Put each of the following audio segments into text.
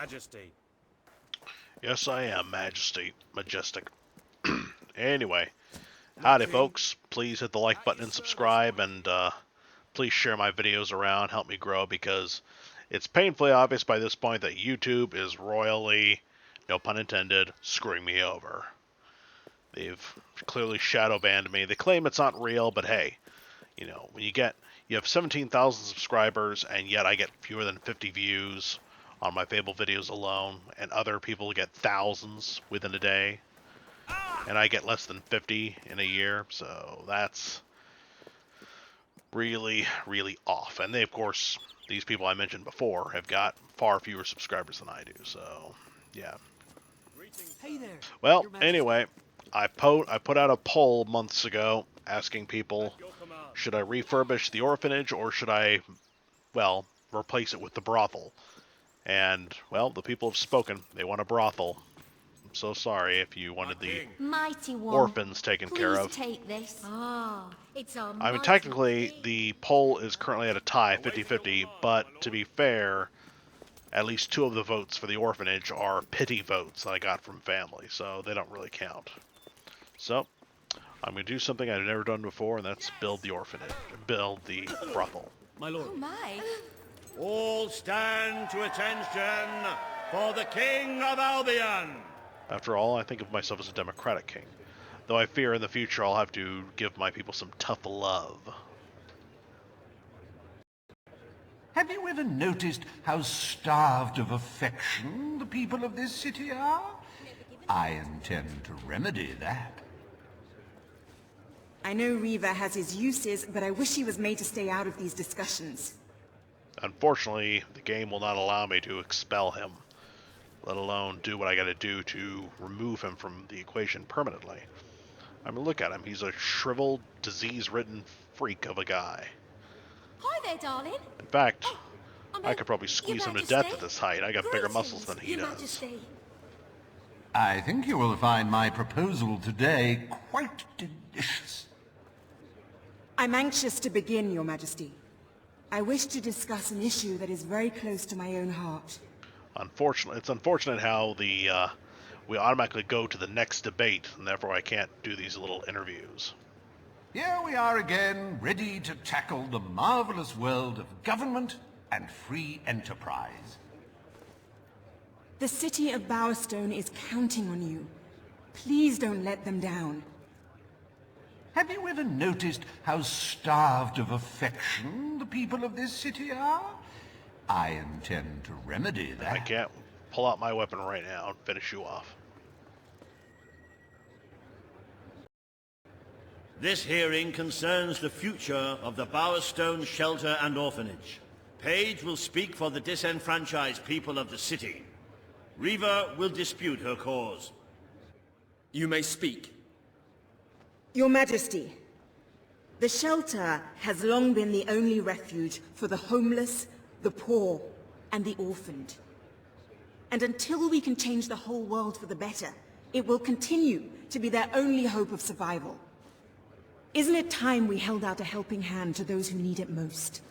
Majesty. Yes, I am, Majestic. Anyway, howdy, folks. Please hit the like button and subscribe, and please share my videos around. Help me grow, because it's painfully obvious by this point that YouTube is royally, no pun intended, screwing me over. They've clearly shadow banned me. They claim it's not real, but hey, you know, when you have 17,000 subscribers, and yet I get fewer than 50 views on my Fable videos alone, and other people get thousands within a day, and I get less than 50 in a year, so that's really, really off. And they, of course, these people I mentioned before have got far fewer subscribers than I do, so yeah. Hey there. Well, anyway, I put out a poll months ago asking people, should I refurbish the orphanage or should I, well, replace it with the brothel? And, well, the people have spoken. They want a brothel. I'm so sorry if you wanted the Mighty one, orphans taken care of. take this. It's a I mean, technically, the poll is currently at a tie, 50-50, but to be fair, at least 2 of the votes for the orphanage are pity votes that I got from family, so they don't really count. So, I'm going to do something I've never done before, and that's build the orphanage, build the brothel. My lord. Oh my. All stand to attention for the King of Albion. After all, I think of myself as a democratic king, though I fear in the future I'll have to give my people some tough love. Have you ever noticed how starved of affection the people of this city are? I intend to remedy that. I know Reaver has his uses, but I wish he was made to stay out of these discussions. Unfortunately, the game will not allow me to expel him, let alone do what I gotta do to remove him from the equation permanently. I mean, look at him. He's a shriveled, disease-ridden freak of a guy. Hi there, darling. In fact, I'm I could probably squeeze him to death at this height. I got bigger muscles than he Your does. Majesty. I think you will find my proposal today quite delicious. I'm anxious to begin, Your Majesty. I wish to discuss an issue that is very close to my own heart. It's unfortunate how we automatically go to the next debate, and therefore I can't do these little interviews. Here we are again, ready to tackle the marvelous world of government and free enterprise. The city of Bowerstone is counting on you. Please don't let them down. Have you ever noticed how starved of affection the people of this city are? I intend to remedy that. I can't pull out my weapon right now and finish you off. This hearing concerns the future of the Bowerstone Shelter and Orphanage. Paige will speak for the disenfranchised people of the city. Reaver will dispute her cause. You may speak. Your Majesty, the shelter has long been the only refuge for the homeless, the poor, and the orphaned. And until we can change the whole world for the better, it will continue to be their only hope of survival. Isn't it time we held out a helping hand to those who need it most?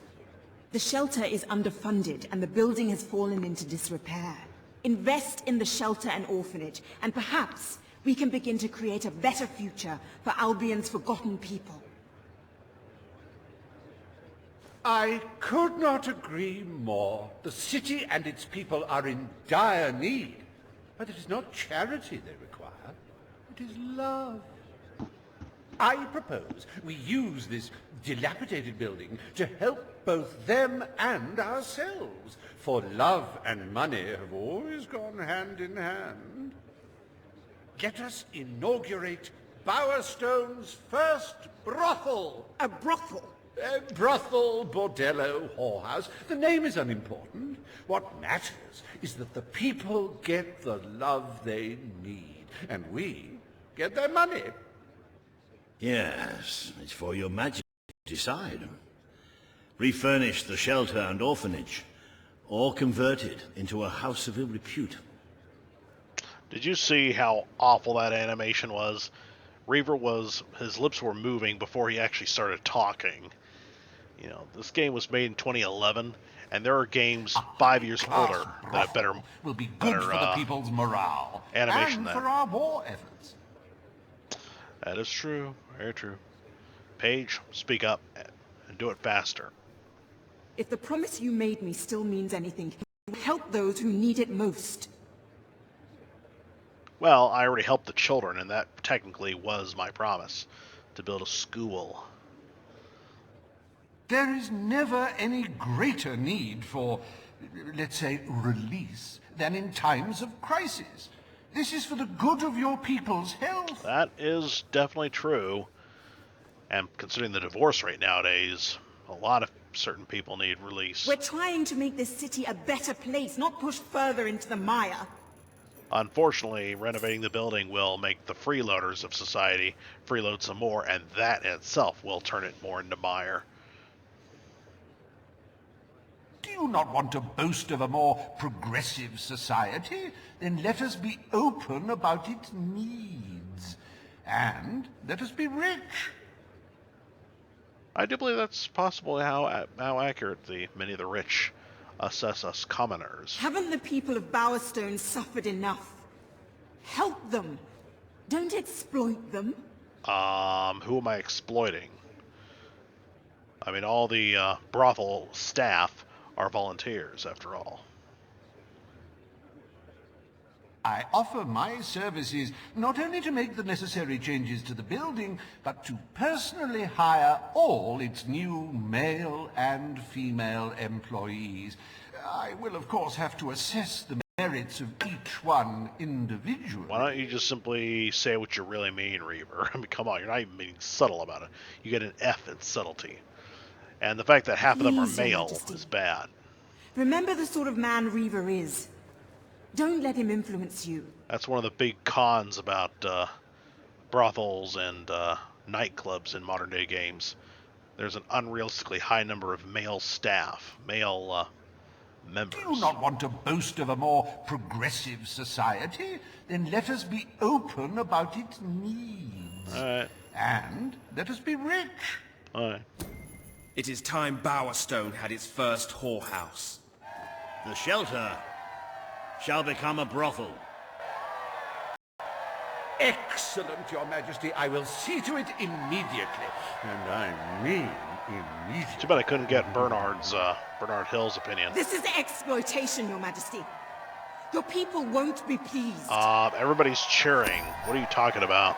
The shelter is underfunded and the building has fallen into disrepair. Invest in the shelter and orphanage, and perhaps we can begin to create a better future for Albion's forgotten people. I could not agree more. The city and its people are in dire need. But it is not charity they require. It is love. I propose we use this dilapidated building to help both them and ourselves. For love and money have always gone hand in hand. Let us inaugurate Bowerstone's first brothel. A brothel? Brothel, bordello, whorehouse. The name is unimportant. What matters is that the people get the love they need, and we get their money. Yes, it's for your majesty to decide. Refurnish the shelter and orphanage, or convert it into a house of ill repute. Did you see how awful that animation was? Reaver his lips were moving before he actually started talking. You know, this game was made in 2011, And there are games 5 years older that have better, will be good for the people's morale animation and than for that. our war efforts. That is true. Very true. Paige, speak up and do it faster. If the promise you made me still means anything, help those who need it most. Well, I already helped the children, and that technically was my promise, to build a school. There is never any greater need for, let's say, release than in times of crisis. This is for the good of your people's health. That is definitely true. And considering the divorce rate nowadays, a lot of certain people need release. We're trying to make this city a better place, not push further into the mire. Unfortunately, renovating the building will make the freeloaders of society freeload some more, and that in itself will turn it more into mire. Do you not want to boast of a more progressive society? Then let us be open about its needs. And let us be rich. I do believe that's possibly how accurate many of the rich assess us commoners. Haven't the people of Bowerstone suffered enough? Help them. Don't exploit them. Who am I exploiting? I mean, all the brothel staff are volunteers, after all. I offer my services not only to make the necessary changes to the building, but to personally hire all its new male and female employees. I will, of course, have to assess the merits of each one individually. Why don't you just simply say what you really mean, Reaver? I mean, come on, you're not even being subtle about it. You get an F in subtlety. And the fact that half of them are Please, Your male Majesty. is bad. Remember the sort of man Reaver is. Don't let him influence you. That's one of the big cons about brothels and nightclubs in modern-day games. There's an unrealistically high number of male staff, male members. Do you not want to boast of a more progressive society? Then let us be open about its needs. All right. And let us be rich. All right. It is time Bowerstone had its first whorehouse. The shelter shall become a brothel. Excellent, Your Majesty. I will see to it immediately. And I mean immediately. Too bad I couldn't get Bernard Hill's opinion. This is exploitation, Your Majesty. Your people won't be pleased. Everybody's cheering. What are you talking about?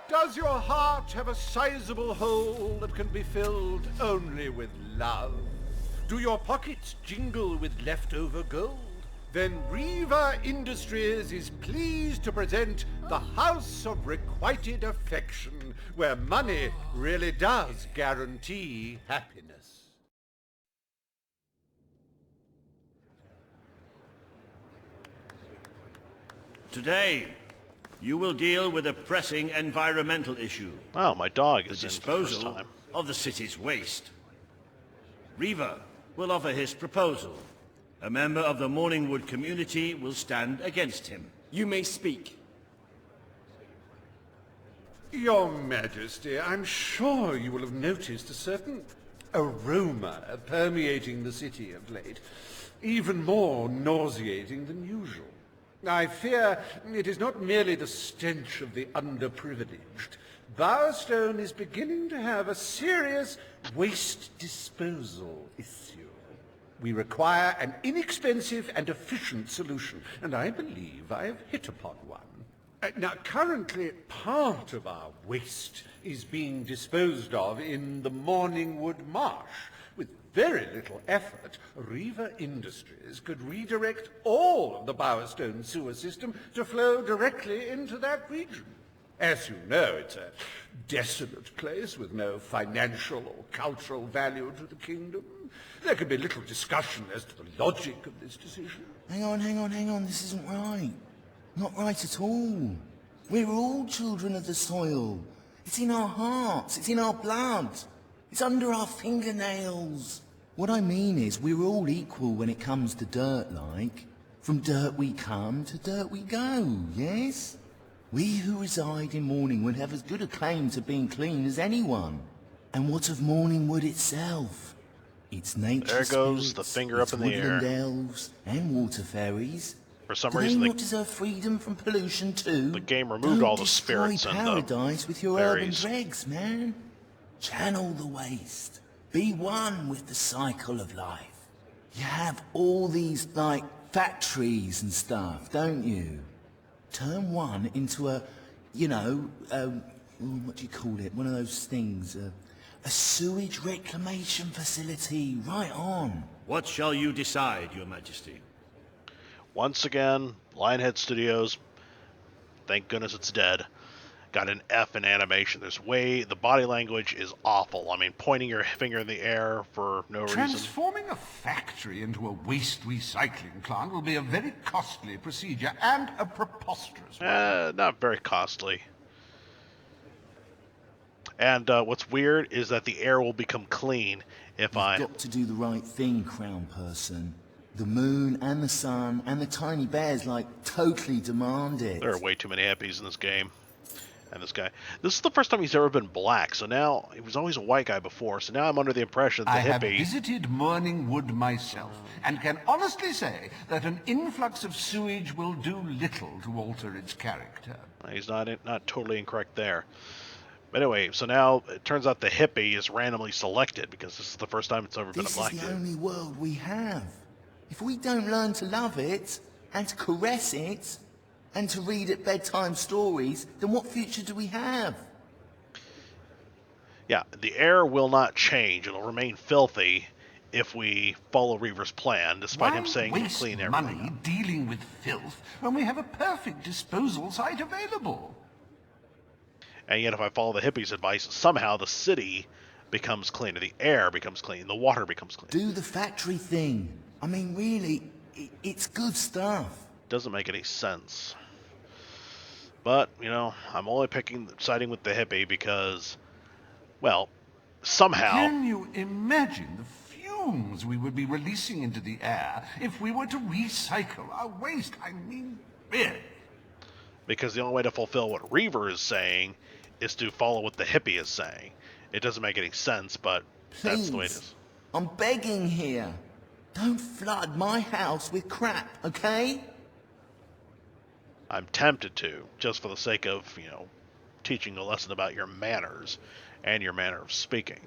Does your heart have a sizable hole that can be filled only with love? Do your pockets jingle with leftover gold? Then Riva Industries is pleased to present the House of Requited Affection, where money really does guarantee happiness. Today, you will deal with a pressing environmental issue. Oh, my dog The is in for the first disposal time. of the city's waste. Reaver will offer his proposal. A member of the Morningwood community will stand against him. You may speak. Your Majesty, I'm sure you will have noticed a certain aroma permeating the city of late, even more nauseating than usual. I fear it is not merely the stench of the underprivileged. Bowerstone is beginning to have a serious waste disposal issue. We require an inexpensive and efficient solution, and I believe I have hit upon one. Now, currently, part of our waste is being disposed of in the Morningwood Marsh. With very little effort, Riva Industries could redirect all of the Bowerstone sewer system to flow directly into that region. As you know, it's a desolate place with no financial or cultural value to the kingdom. There can be little discussion as to the logic of this decision. Hang on, this isn't right. Not right at all. We're all children of the soil. It's in our hearts, it's in our blood. It's under our fingernails. What I mean is, we're all equal when it comes to dirt, like. From dirt we come to dirt we go, yes? We who reside in Morningwood have as good a claim to being clean as anyone. And what of Morningwood itself? Its nature There goes the spirits, finger its up in the air. woodland elves, and water fairies. For some Do they reason, not deserve freedom from pollution too? the game removed Don't all the destroy spirits and the paradise with your urban fairies. dregs, man. Channel the waste. Be one with the cycle of life. You have all these, like, factories and stuff, don't you? Turn one into a, you know, what do you call it? One of those things, a sewage reclamation facility, right on. What shall you decide, Your Majesty? Once again, Lionhead Studios, thank goodness it's dead, got an F in animation. The body language is awful. I mean, pointing your finger in the air for no reason. Transforming a factory into a waste recycling plant will be a very costly procedure and a preposterous one. Not very costly. And what's weird is that the air will become clean if You've got to do the right thing, Crown Person. The moon and the sun and the tiny bears, like, totally demand it. There are way too many hippies in this game. And this guy. This is the first time he's ever been black, so now, he was always a white guy before, so now I'm under the impression that I the have hippie... visited Morningwood myself, and can honestly say that an influx of sewage will do little to alter its character. He's not totally incorrect there. But anyway, so now it turns out the hippie is randomly selected, because this is the first time it's ever been a black This is the dude. only world we have. If we don't learn to love it, and to caress it, and to read it bedtime stories, then what future do we have? Yeah, the air will not change. It'll remain filthy if we follow Reaver's plan, despite him saying he'll waste clean money everything. dealing with filth when we have a perfect disposal site available? And yet if I follow the hippie's advice, somehow the city becomes cleaner, the air becomes clean, the water becomes clean. Do the factory thing. I mean, really, it's good stuff. Doesn't make any sense. But, you know, I'm only siding with the hippie because, well, somehow... Can you imagine the fumes we would be releasing into the air if we were to recycle our waste? I mean, really. Because the only way to fulfill what Reaver is saying is to follow what the hippie is saying. It doesn't make any sense, but that's the way it is. I'm begging here. Don't flood my house with crap, okay? I'm tempted to, just for the sake of, you know, teaching a lesson about your manners and your manner of speaking.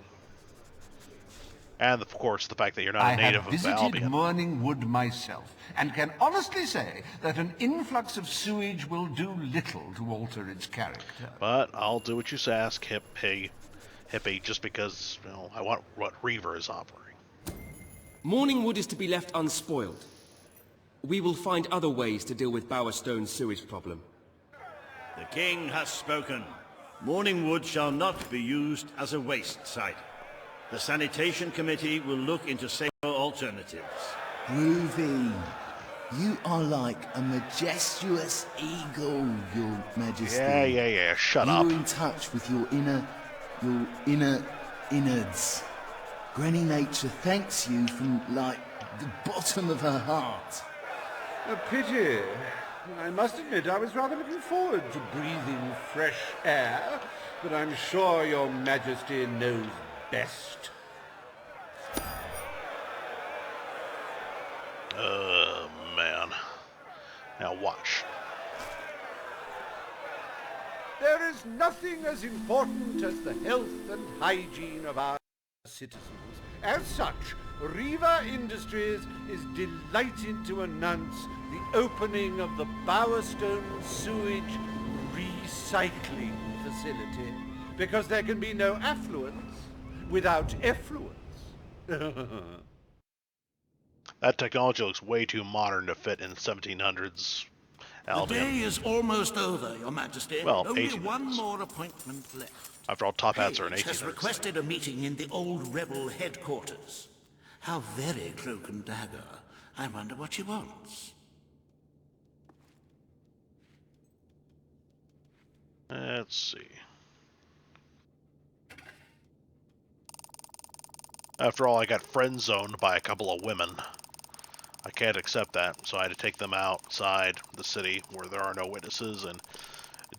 And, of course, the fact that you're not a native I have of visited Albion. Morningwood myself, and can honestly say that an influx of sewage will do little to alter its character. But I'll do what you ask, hippie, just because, you know, I want what Reaver is offering. Morningwood is to be left unspoiled. We will find other ways to deal with Bowerstone's sewage problem. The king has spoken. Morningwood shall not be used as a waste site. The sanitation committee will look into safer alternatives. Groovy. You are like a majestuous eagle, Your Majesty. Yeah, shut up. You're in touch with your inner innards. Granny Nature thanks you from, like, the bottom of her heart. A pity. I must admit I was rather looking forward to breathing fresh air, but I'm sure Your Majesty knows best. Man. Now watch. There is nothing as important as the health and hygiene of our citizens. As such, Riva Industries is delighted to announce the opening of the Bowerstone Sewage Recycling Facility, because there can be no affluence without effluence. That technology looks way too modern to fit in 1700s The Albion. day is almost over, Your Majesty. Well, Only 1800s. one more appointment left. After all, top hats are in Page has 1800s. requested a meeting in the old rebel headquarters. How very cloak and dagger. I wonder what she wants. Let's see. After all, I got friend-zoned by a couple of women. I can't accept that, so I had to take them outside the city where there are no witnesses and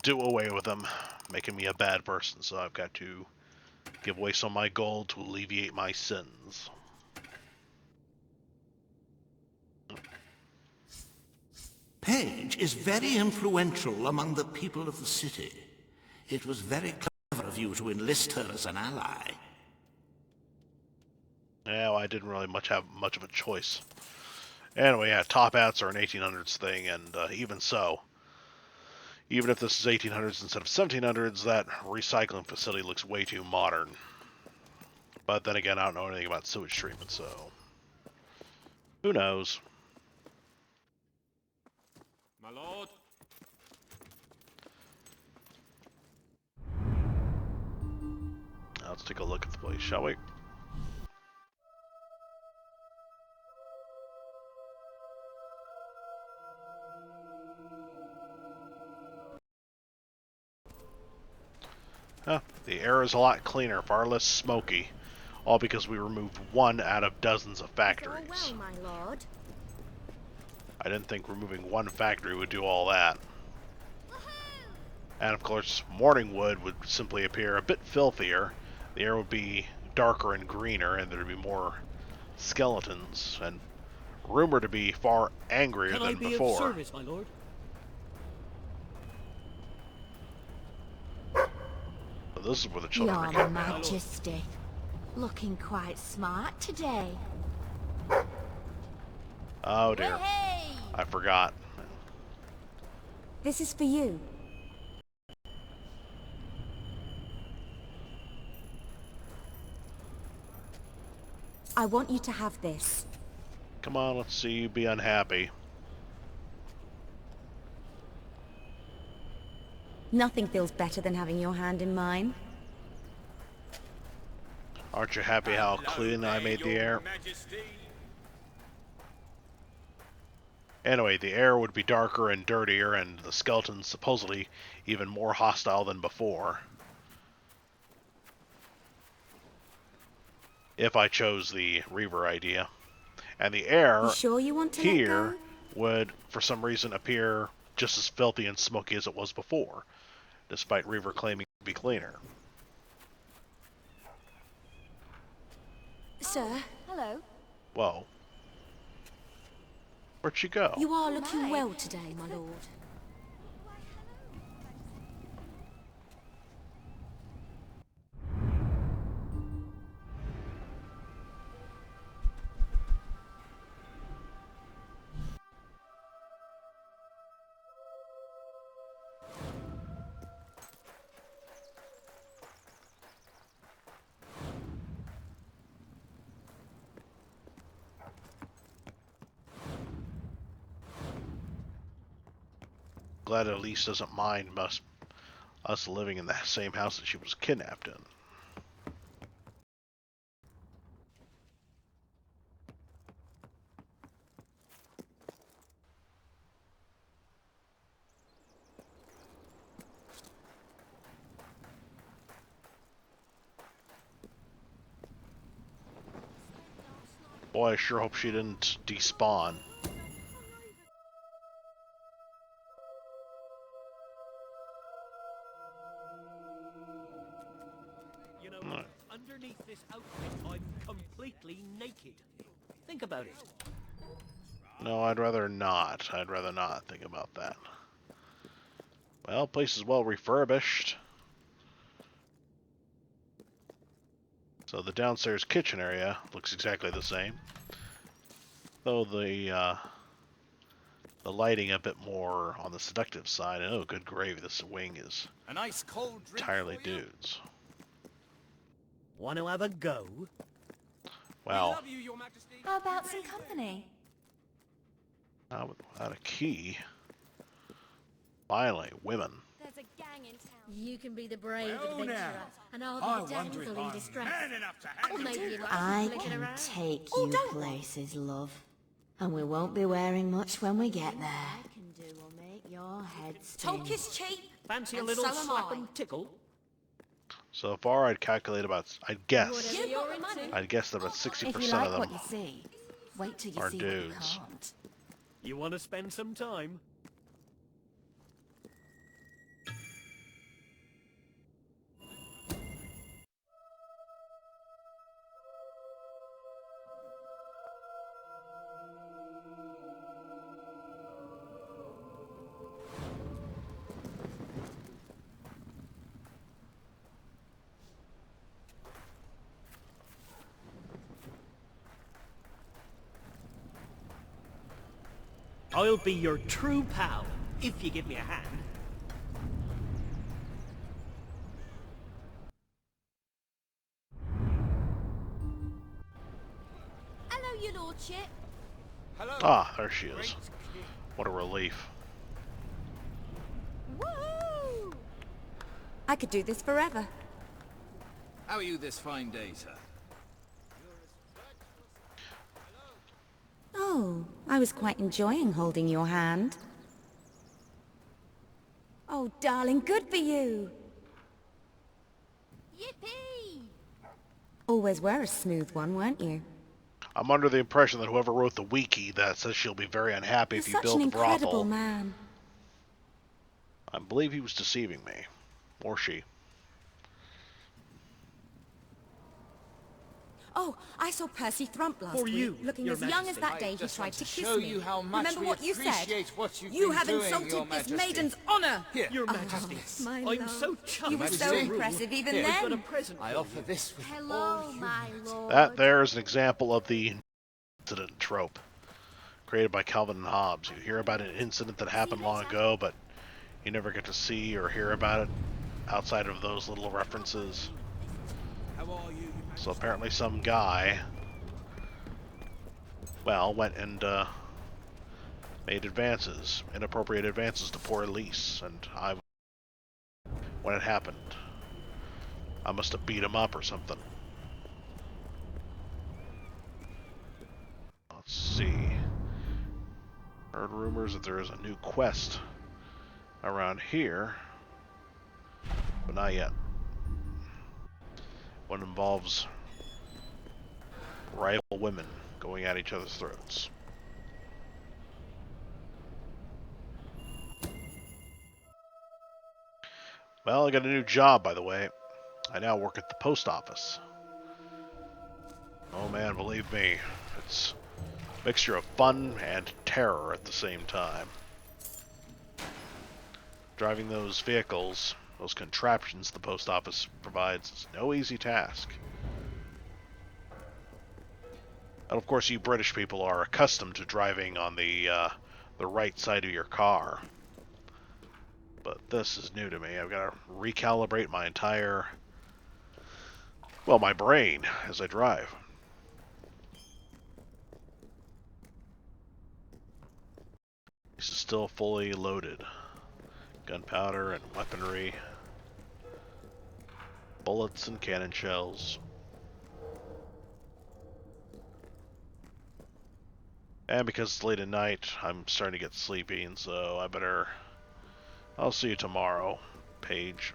do away with them, making me a bad person, so I've got to give away some of my gold to alleviate my sins. Page is very influential among the people of the city. It was very clever of you to enlist her as an ally. Yeah, well, I didn't really have much of a choice. Anyway, yeah, top hats are an 1800s thing, and even so, even if this is 1800s instead of 1700s, that recycling facility looks way too modern. But then again, I don't know anything about sewage treatment, so who knows? My lord. Now let's take a look at the place, shall we? The air is a lot cleaner, far less smoky, all because we removed one out of dozens of factories. Well, my lord. I didn't think removing one factory would do all that. And of course, Morningwood would simply appear a bit filthier. The air would be darker and greener, and there'd be more skeletons, and rumored to be far angrier than before. Can I be of service, my lord? So this is where the children are Your kept now. Majesty. Looking quite smart today. Oh dear. Hey! I forgot. This is for you. I want you to have this. Come on, let's see you be unhappy. Nothing feels better than having your hand in mine. Aren't you happy how clean I made the air? Anyway, the air would be darker and dirtier, and the skeletons supposedly even more hostile than before. If I chose the Reaver idea. And the air You sure you want to let here go? would, for some reason, appear just as filthy and smoky as it was before, despite Reaver claiming to be cleaner. Sir. Hello. Whoa. Where'd she go? You are looking well today, my lord. Glad Elise doesn't mind us living in the same house that she was kidnapped in. Boy, I sure hope she didn't despawn. Underneath this outfit, I'm completely naked. Think about it. No, I'd rather not. I'd rather not think about that. Well, place is well refurbished. So the downstairs kitchen area looks exactly the same. Though the lighting a bit more on the seductive side. And oh, good gravy, this wing is A nice cold drink entirely for you. dudes. Want to have a go? Well, Love you, Your Majesty. How about some company? not without a key. Finally, women. There's a gang in town. You can be the brave Well, adventurer, now, and I'll I be the wonder damsel if in I'm distress. man enough to Or handle maybe you. you'd like I to flick it can around. take Oh, you don't worry. places, love. And we won't be wearing much when we get there. I can do Will make your head spin. Talk is cheap. Fancy a And little so am slap I. and tickle? So far, I'd calculate about. I'd guess. Whatever you're into. I'd guess that about If you 60% like of them what you see, wait till you are see what you dudes. can't. You want to spend some time? I'll be your true pal, if you give me a hand. Hello, your lordship. Ah, there she is. What a relief. Woohoo! I could do this forever. How are you this fine day, sir? Oh, I was quite enjoying holding your hand. Oh, darling, good for you. Yippee! Always were a smooth one, weren't you? I'm under the impression that whoever wrote the wiki that says she'll be very unhappy You're if you such build an a brothel. incredible man. I believe he was deceiving me. Or she. Oh, I saw Percy Thrump last For week, you, looking Your as young as Majesty. that day I he just tried want to to kiss show me. you how much Remember we what you said? appreciate what you've You been have doing, insulted Your this Majesty. maiden's honor. Here, Your Majesty, my I'm love. so chuffed You were with so your rule. impressive even Here. I've got a then. present I for offer you. this with all Hello, humility. my lord. That there is an example of the incident trope created by Calvin and Hobbes. You hear about an incident that happened long ago, but you never get to see or hear about it outside of those little references. How are you? So apparently some guy, well, went and made advances, inappropriate advances to poor Elise, and when it happened, I must have beat him up or something. Let's see. Heard rumors that there is a new quest around here, but not yet. One involves rival women going at each other's throats. Well, I got a new job, by the way. I now work at the post office. Oh man, believe me, it's a mixture of fun and terror at the same time. Driving those vehicles, those contraptions the post office provides, is no easy task. And of course, you British people are accustomed to driving on the right side of your car. But this is new to me. I've got to recalibrate my entire, well, my brain as I drive. This is still fully loaded. Gunpowder and weaponry. Bullets and cannon shells. And because it's late at night, I'm starting to get sleepy, and so I'll see you tomorrow, Paige.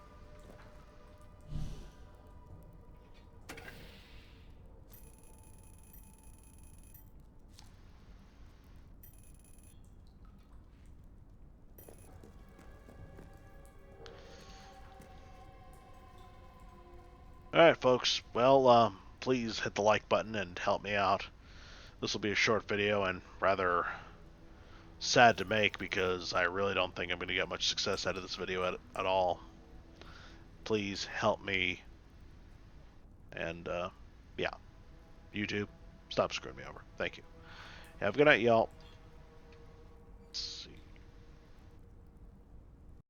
Alright, folks. Well, please hit the like button and help me out. This will be a short video and rather sad to make because I really don't think I'm going to get much success out of this video at all. Please help me. And, yeah. YouTube, stop screwing me over. Thank you. Have a good night, y'all.